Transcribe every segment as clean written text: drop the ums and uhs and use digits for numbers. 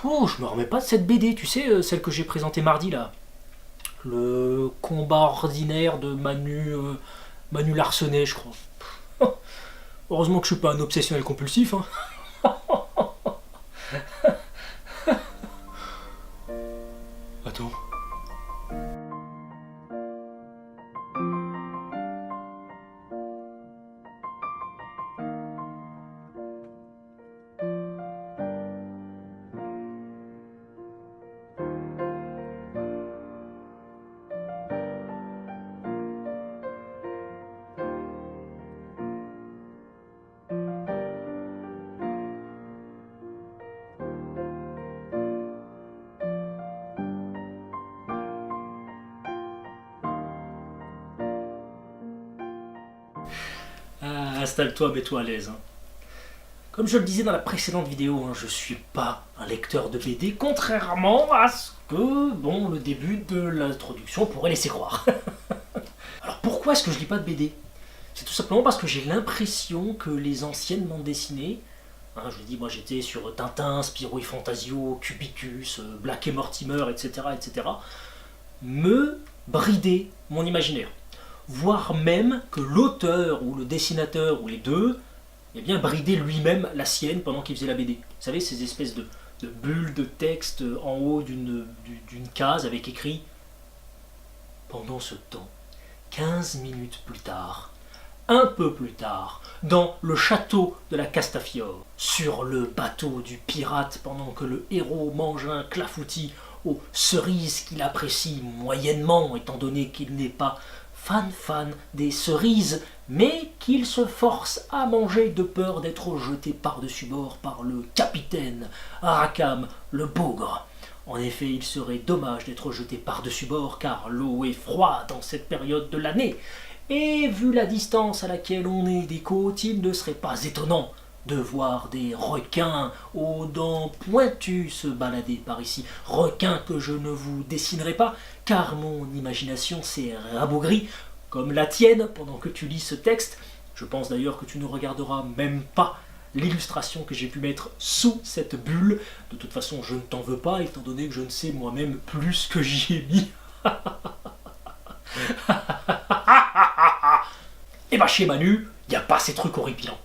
Oh, je me remets pas de cette BD, tu sais, celle que j'ai présentée mardi là. Le combat ordinaire de Manu Larsenet, je crois. Heureusement que je suis pas un obsessionnel compulsif, hein. Attends. Ah, installe-toi, mets-toi à l'aise, hein. Comme je le disais dans la précédente vidéo, hein, je suis pas un lecteur de BD, contrairement à ce que, bon, le début de l'introduction pourrait laisser croire. Alors pourquoi est-ce que je lis pas de BD? C'est tout simplement parce que j'ai l'impression que les anciennes bandes dessinées, hein, je dis, moi j'étais sur Tintin, Spirou et Fantasio, Cubicus, Black et Mortimer, etc., me bridaient mon imaginaire. Voire même que l'auteur ou le dessinateur ou les deux, eh bien, bridait lui-même la sienne pendant qu'il faisait la BD. Vous savez, ces espèces de bulles de texte en haut d'une case avec écrit « Pendant ce temps, 15 minutes plus tard, un peu plus tard, dans le château de la Castafiore, sur le bateau du pirate pendant que le héros mange un clafoutis aux cerises qu'il apprécie moyennement, étant donné qu'il n'est pas fan des cerises, mais qu'il se force à manger de peur d'être jeté par-dessus bord par le capitaine Arrakam le bougre. En effet, il serait dommage d'être jeté par-dessus bord car l'eau est froide en cette période de l'année, et vu la distance à laquelle on est des côtes, il ne serait pas étonnant de voir des requins aux dents pointues se balader par ici. Requins que je ne vous dessinerai pas, car mon imagination s'est rabougrie, comme la tienne, pendant que tu lis ce texte. Je pense d'ailleurs que tu ne regarderas même pas l'illustration que j'ai pu mettre sous cette bulle. De toute façon, je ne t'en veux pas, étant donné que je ne sais moi-même plus ce que j'y ai mis. Et bah chez Manu, il n'y a pas ces trucs horripilants.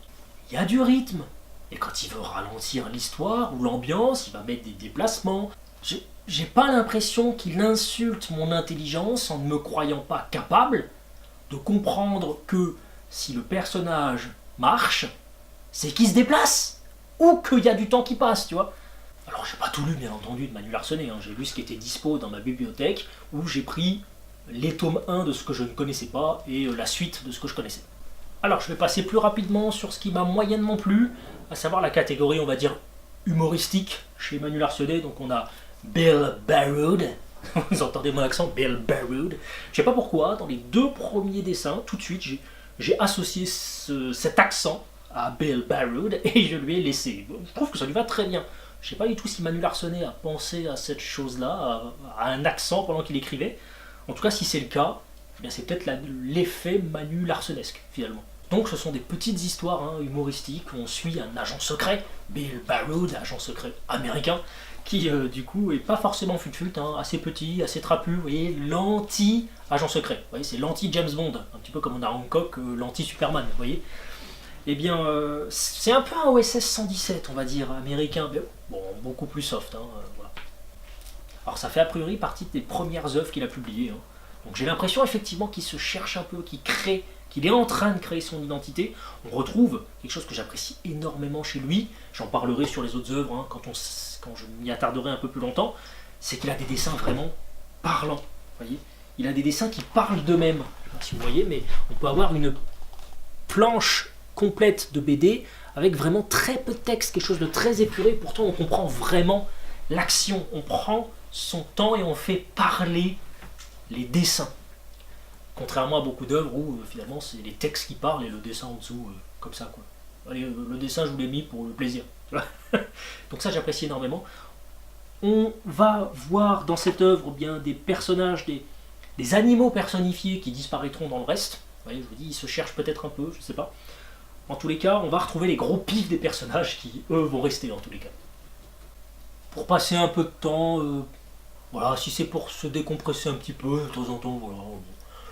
Il y a du rythme. Et quand il veut ralentir l'histoire ou l'ambiance, il va mettre des déplacements. J'ai pas l'impression qu'il insulte mon intelligence en ne me croyant pas capable de comprendre que si le personnage marche, c'est qu'il se déplace. Ou qu'il y a du temps qui passe, tu vois. Alors j'ai pas tout lu bien entendu de Manu Larsenet, hein. J'ai lu ce qui était dispo dans ma bibliothèque, où j'ai pris les tomes 1 de ce que je ne connaissais pas et la suite de ce que je connaissais. Alors je vais passer plus rapidement sur ce qui m'a moyennement plu, à savoir la catégorie, on va dire, humoristique chez Manu Larsenet. Donc on a Bill Baroud, vous entendez mon accent, Bill Baroud. Je sais pas pourquoi, dans les deux premiers dessins, tout de suite, j'ai associé cet accent à Bill Baroud et je lui ai laissé. Je trouve que ça lui va très bien. Je sais pas du tout si Manu Larsenet a pensé à cette chose-là, à un accent pendant qu'il écrivait. En tout cas, si c'est le cas, eh bien c'est peut-être l'effet Manu Larsenesque, finalement. Donc ce sont des petites histoires, hein, humoristiques, où on suit un agent secret, Bill Baroud, agent secret américain, qui du coup est pas forcément fut-fut, hein, assez petit, assez trapu, vous voyez, l'anti-agent secret, vous voyez, c'est l'anti-James Bond, un petit peu comme on a Hancock, l'anti-Superman, vous voyez. Eh bien, c'est un peu un OSS 117, on va dire, américain, bon, beaucoup plus soft, hein, voilà. Alors ça fait a priori partie des premières œuvres qu'il a publiées, hein. Donc j'ai l'impression effectivement qu'il se cherche un peu, qu'il est en train de créer son identité. On retrouve quelque chose que j'apprécie énormément chez lui, j'en parlerai sur les autres œuvres, hein, quand je m'y attarderai un peu plus longtemps, c'est qu'il a des dessins vraiment parlants, vous voyez. Il a des dessins qui parlent d'eux-mêmes, je ne sais pas si vous voyez, mais on peut avoir une planche complète de BD avec vraiment très peu de texte, quelque chose de très épuré, pourtant on comprend vraiment l'action, on prend son temps et on fait parler les dessins. Contrairement à beaucoup d'œuvres où finalement c'est les textes qui parlent et le dessin en dessous, comme ça quoi. Allez, le dessin je vous l'ai mis pour le plaisir. Donc ça j'apprécie énormément. On va voir dans cette œuvre bien des personnages, des animaux personnifiés qui disparaîtront dans le reste. Vous voyez, je vous dis, ils se cherchent peut-être un peu, je sais pas. En tous les cas, on va retrouver les gros pifs des personnages qui, eux, vont rester en tous les cas. pour passer un peu de temps, voilà, si c'est pour se décompresser un petit peu de temps en temps, voilà,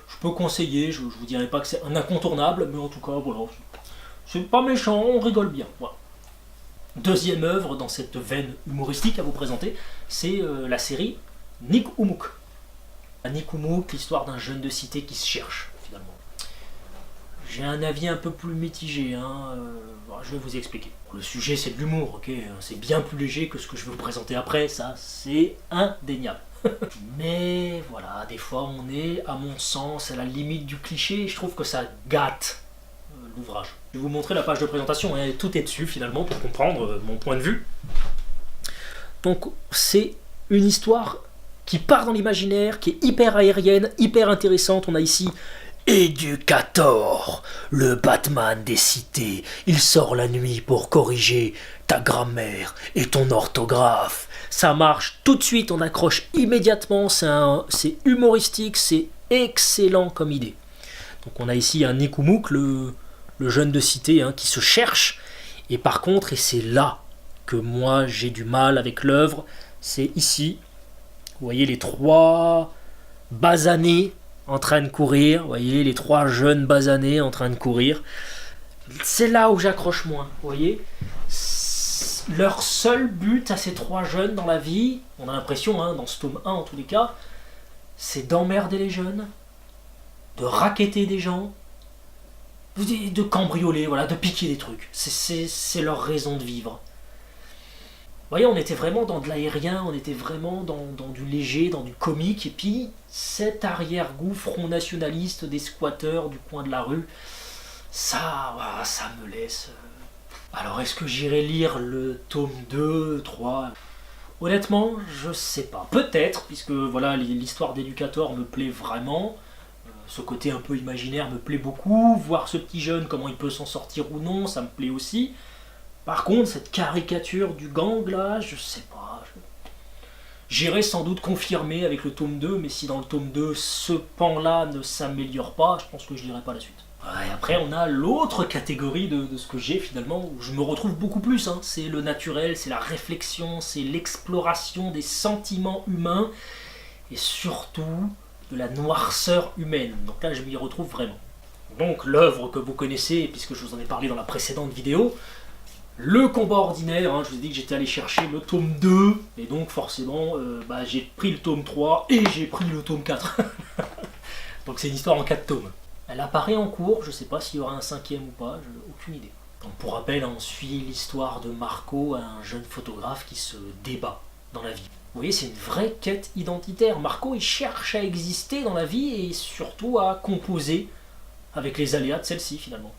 je peux conseiller, je vous dirais pas que c'est un incontournable, mais en tout cas, voilà, c'est pas méchant, on rigole bien, voilà. Deuxième œuvre dans cette veine humoristique à vous présenter, c'est la série Nick Oumouk. Nick Oumouk, l'histoire d'un jeune de cité qui se cherche, finalement. J'ai un avis un peu plus mitigé, hein, je vais vous expliquer. Le sujet c'est de l'humour, ok, c'est bien plus léger que ce que je vais vous présenter après, ça c'est indéniable. Mais voilà, des fois on est, à mon sens, à la limite du cliché et je trouve que ça gâte l'ouvrage. Je vais vous montrer la page de présentation, et tout est dessus finalement pour comprendre mon point de vue. Donc c'est une histoire qui part dans l'imaginaire, qui est hyper aérienne, hyper intéressante. On a ici Éducator, le Batman des cités. Il sort la nuit pour corriger ta grammaire et ton orthographe. Ça marche tout de suite, on accroche immédiatement, c'est humoristique, c'est excellent comme idée. Donc on a ici un Nick Oumouk, le jeune de cité, hein, qui se cherche. Et par contre, et c'est là que moi j'ai du mal avec l'œuvre, c'est ici, vous voyez les 3 basanés en train de courir, vous voyez les 3 jeunes basanés en train de courir. C'est là où j'accroche moins, vous voyez. Leur seul but à ces 3 jeunes dans la vie, on a l'impression, hein, dans ce tome 1 en tous les cas, c'est d'emmerder les jeunes, de racketter des gens, de cambrioler, voilà, de piquer des trucs. C'est leur raison de vivre. Vous voyez, on était vraiment dans de l'aérien, on était vraiment dans du léger, dans du comique, et puis cet arrière-goût front nationaliste des squatteurs du coin de la rue, ça me laisse... Alors, est-ce que j'irai lire le tome 2, 3 ? Honnêtement, je sais pas. Peut-être, puisque voilà, l'histoire d'Éducator me plaît vraiment. Ce côté un peu imaginaire me plaît beaucoup. Voir ce petit jeune, comment il peut s'en sortir ou non, ça me plaît aussi. Par contre, cette caricature du gang, là, je sais pas. J'irai sans doute confirmer avec le tome 2, mais si dans le tome 2, ce pan-là ne s'améliore pas, je pense que je lirai pas la suite. Et après, on a l'autre catégorie de ce que j'ai finalement, où je me retrouve beaucoup plus. Hein. C'est le naturel, c'est la réflexion, c'est l'exploration des sentiments humains, et surtout de la noirceur humaine. Donc là, je m'y retrouve vraiment. Donc l'œuvre que vous connaissez, puisque je vous en ai parlé dans la précédente vidéo, le combat ordinaire, hein, je vous ai dit que j'étais allé chercher le tome 2, et donc forcément, j'ai pris le tome 3, et j'ai pris le tome 4. Donc c'est une histoire en 4 tomes. Elle apparaît en cours, je ne sais pas s'il y aura un 5e ou pas, je n'ai aucune idée. Donc pour rappel, on suit l'histoire de Marco, un jeune photographe qui se débat dans la vie. Vous voyez, c'est une vraie quête identitaire. Marco, il cherche à exister dans la vie et surtout à composer avec les aléas de celle-ci finalement.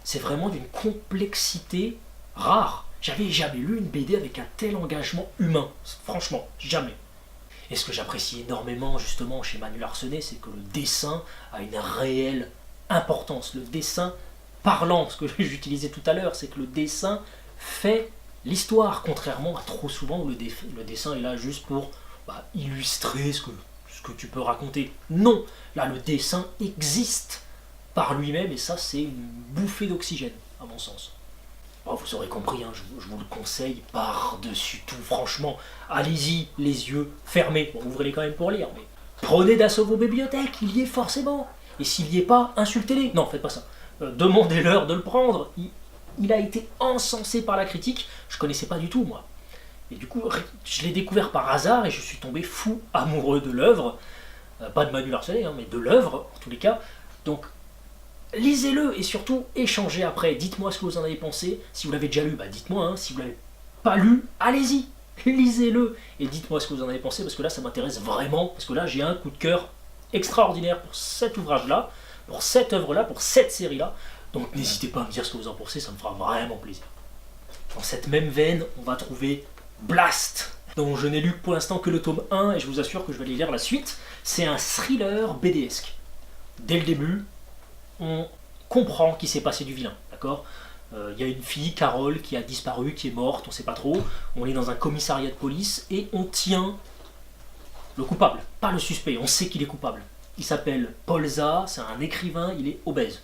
C'est vraiment d'une complexité rare. J'avais jamais lu une BD avec un tel engagement humain. Franchement, jamais. Et ce que j'apprécie énormément justement chez Manu Larsenet, c'est que le dessin a une réelle importance. Le dessin parlant, ce que j'utilisais tout à l'heure, c'est que le dessin fait l'histoire, contrairement à trop souvent où le dessin est là juste pour illustrer ce que tu peux raconter. Non, là le dessin existe par lui-même et ça c'est une bouffée d'oxygène à mon sens. Bon, vous aurez compris, hein, je vous le conseille par-dessus tout, franchement, allez-y, les yeux fermés, bon, ouvrez-les quand même pour lire, mais prenez d'assaut vos bibliothèques, il y est forcément, et s'il n'y est pas, insultez-les, non, faites pas ça, demandez-leur de le prendre, il a été encensé par la critique, je connaissais pas du tout moi, et du coup, je l'ai découvert par hasard et je suis tombé fou amoureux de l'œuvre, pas de Manu Larsenet, hein, mais de l'œuvre, en tous les cas, donc lisez-le et surtout échangez après. Dites-moi ce que vous en avez pensé. Si vous l'avez déjà lu, dites-moi. Hein. Si vous l'avez pas lu, allez-y, lisez-le et dites-moi ce que vous en avez pensé parce que là, ça m'intéresse vraiment. Parce que là, j'ai un coup de cœur extraordinaire pour cet ouvrage-là, pour cette œuvre-là, pour cette série-là. Donc n'hésitez pas à me dire ce que vous en pensez, ça me fera vraiment plaisir. Dans cette même veine, on va trouver Blast, dont je n'ai lu pour l'instant que le tome 1 et je vous assure que je vais aller lire la suite. C'est un thriller BDesque. Dès le début, on comprend qu'il s'est passé du vilain, d'accord ? Il y a une fille, Carole, qui a disparu, qui est morte, on ne sait pas trop. On est dans un commissariat de police et on tient le coupable, pas le suspect, on sait qu'il est coupable. Il s'appelle Paul Za, c'est un écrivain, il est obèse.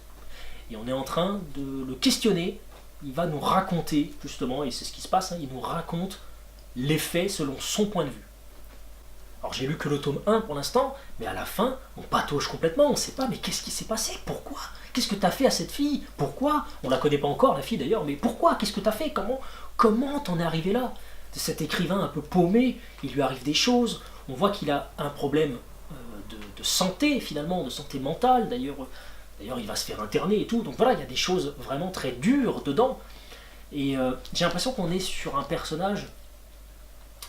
Et on est en train de le questionner, il va nous raconter, justement, et c'est ce qui se passe, hein, il nous raconte les faits selon son point de vue. Alors j'ai lu que le tome 1 pour l'instant, mais à la fin, on patauge complètement, on ne sait pas, mais qu'est-ce qui s'est passé? Pourquoi? Qu'est-ce que t'as fait à cette fille? Pourquoi? On la connaît pas encore, la fille d'ailleurs, mais pourquoi? Qu'est-ce que t'as fait? Comment t'en es arrivé là? Cet écrivain un peu paumé, il lui arrive des choses, on voit qu'il a un problème de santé finalement, de santé mentale, d'ailleurs il va se faire interner et tout, donc voilà, il y a des choses vraiment très dures dedans, et j'ai l'impression qu'on est sur un personnage,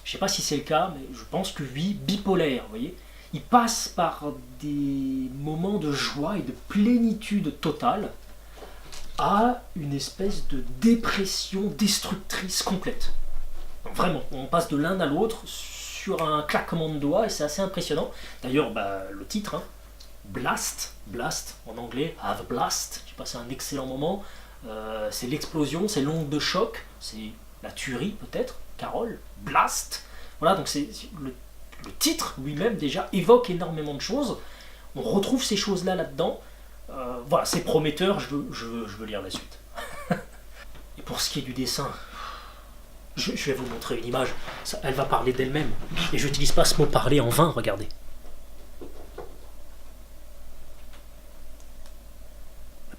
je sais pas si c'est le cas, mais je pense que oui, bipolaire, vous voyez. Il passe par des moments de joie et de plénitude totale à une espèce de dépression destructrice complète. Donc vraiment, on passe de l'un à l'autre sur un claquement de doigts et c'est assez impressionnant. D'ailleurs, le titre, hein, Blast en anglais, Have a Blast, j'ai passé un excellent moment. C'est l'explosion, c'est l'onde de choc, c'est la tuerie peut-être, Carole, Blast. Voilà, donc c'est le titre lui-même déjà évoque énormément de choses. On retrouve ces choses-là là-dedans. Voilà, c'est prometteur, je veux lire la suite. Et pour ce qui est du dessin, je vais vous montrer une image. Elle va parler d'elle-même. Et je n'utilise pas ce mot parler en vain, regardez.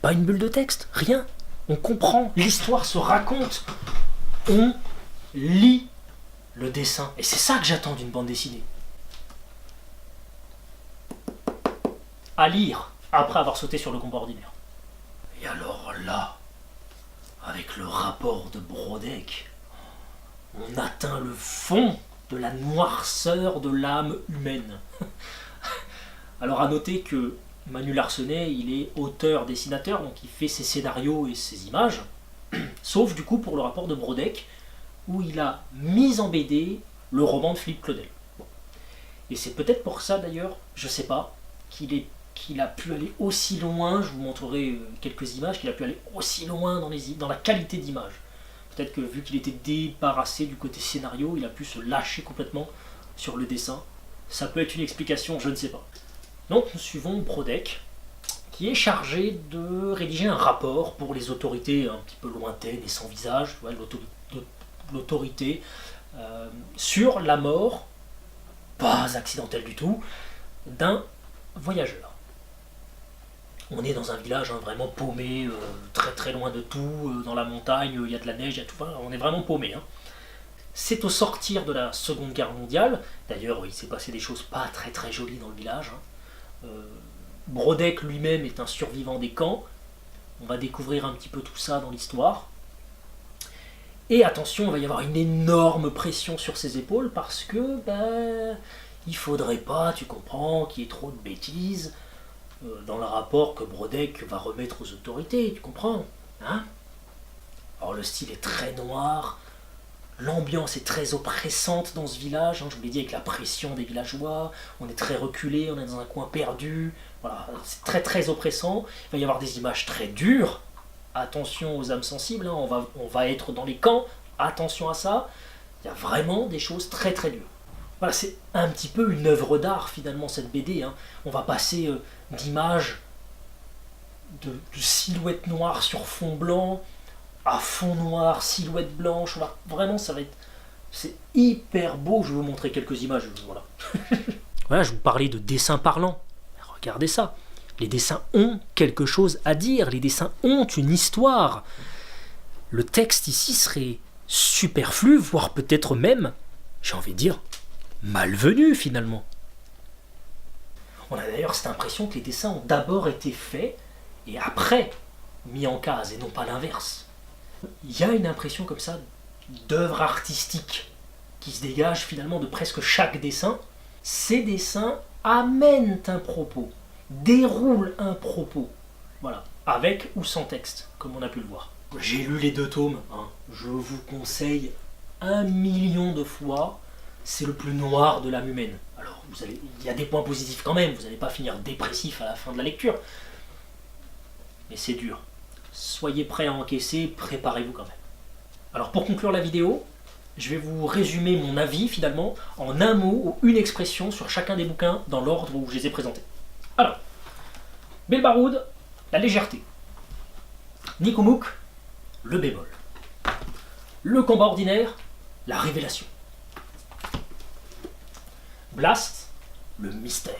Pas une bulle de texte, rien. On comprend, l'histoire se raconte. On lit le dessin. Et c'est ça que j'attends d'une bande dessinée. À lire, après avoir sauté sur le combat ordinaire. Et alors là, avec le rapport de Brodeck, on atteint le fond de la noirceur de l'âme humaine. Alors à noter que Manu Larsenet, il est auteur-dessinateur, donc il fait ses scénarios et ses images, sauf du coup pour le rapport de Brodeck, où il a mis en BD le roman de Philippe Claudel. Bon. Et c'est peut-être pour ça d'ailleurs, je sais pas, qu'il a pu aller aussi loin, je vous montrerai quelques images, qu'il a pu aller aussi loin dans la qualité d'image. Peut-être que vu qu'il était débarrassé du côté scénario, il a pu se lâcher complètement sur le dessin. Ça peut être une explication, je ne sais pas. Donc nous suivons Brodeck, qui est chargé de rédiger un rapport pour les autorités un petit peu lointaines et sans visage, ouais, l'autorité, sur la mort, pas accidentelle du tout, d'un voyageur. On est dans un village vraiment paumé, très très loin de tout, dans la montagne, il y a de la neige, il y a tout, on est vraiment paumé. Hein. C'est au sortir de la Seconde Guerre mondiale, d'ailleurs il s'est passé des choses pas très très jolies dans le village. Hein. Brodeck lui-même est un survivant des camps, on va découvrir un petit peu tout ça dans l'histoire. Et attention, il va y avoir une énorme pression sur ses épaules parce que il faudrait pas, tu comprends, qu'il y ait trop de bêtises dans le rapport que Brodeck va remettre aux autorités, tu comprends, hein? Alors le style est très noir, l'ambiance est très oppressante dans ce village, hein, je vous l'ai dit, avec la pression des villageois, on est très reculé, on est dans un coin perdu, voilà, c'est très très oppressant, il va y avoir des images très dures, attention aux âmes sensibles, hein, on va être dans les camps, attention à ça, il y a vraiment des choses très très dures. Voilà, c'est un petit peu une œuvre d'art finalement cette BD, hein. On va passer d'images de silhouettes noires sur fond blanc, à fond noir, silhouette blanche, voilà. Vraiment c'est hyper beau, je vais vous montrer quelques images, voilà. Voilà, je vous parlais de dessins parlants, regardez ça. Les dessins ont quelque chose à dire, les dessins ont une histoire. Le texte ici serait superflu, voire peut-être même, j'ai envie de dire, malvenu finalement. On a d'ailleurs cette impression que les dessins ont d'abord été faits et après mis en case et non pas l'inverse. Il y a une impression comme ça d'œuvre artistique qui se dégage finalement de presque chaque dessin. Ces dessins amènent un propos, déroulent un propos, voilà, avec ou sans texte, comme on a pu le voir. J'ai lu les 2 tomes, hein. Je vous conseille 1 million de fois, c'est le plus noir de l'âme humaine. Alors, il y a des points positifs quand même, vous n'allez pas finir dépressif à la fin de la lecture, mais c'est dur. Soyez prêts à encaisser, préparez-vous quand même. Alors pour conclure la vidéo, je vais vous résumer mon avis finalement en un mot ou une expression sur chacun des bouquins dans l'ordre où je les ai présentés. Alors, Belbaroud, la légèreté. Nikomouk, le bémol. Le combat ordinaire, la révélation. Blast, le mystère.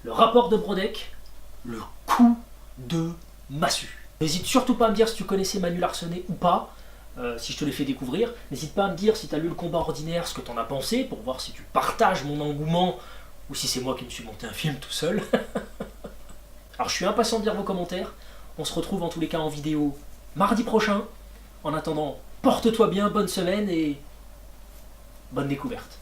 Le rapport de Brodeck, le coup de massue. N'hésite surtout pas à me dire si tu connaissais Manu Larsenet ou pas, si je te l'ai fait découvrir. N'hésite pas à me dire si tu as lu Le Combat ordinaire, ce que tu en as pensé, pour voir si tu partages mon engouement ou si c'est moi qui me suis monté un film tout seul. Alors je suis impatient de lire vos commentaires. On se retrouve en tous les cas en vidéo mardi prochain. En attendant, porte-toi bien, bonne semaine et bonne découverte.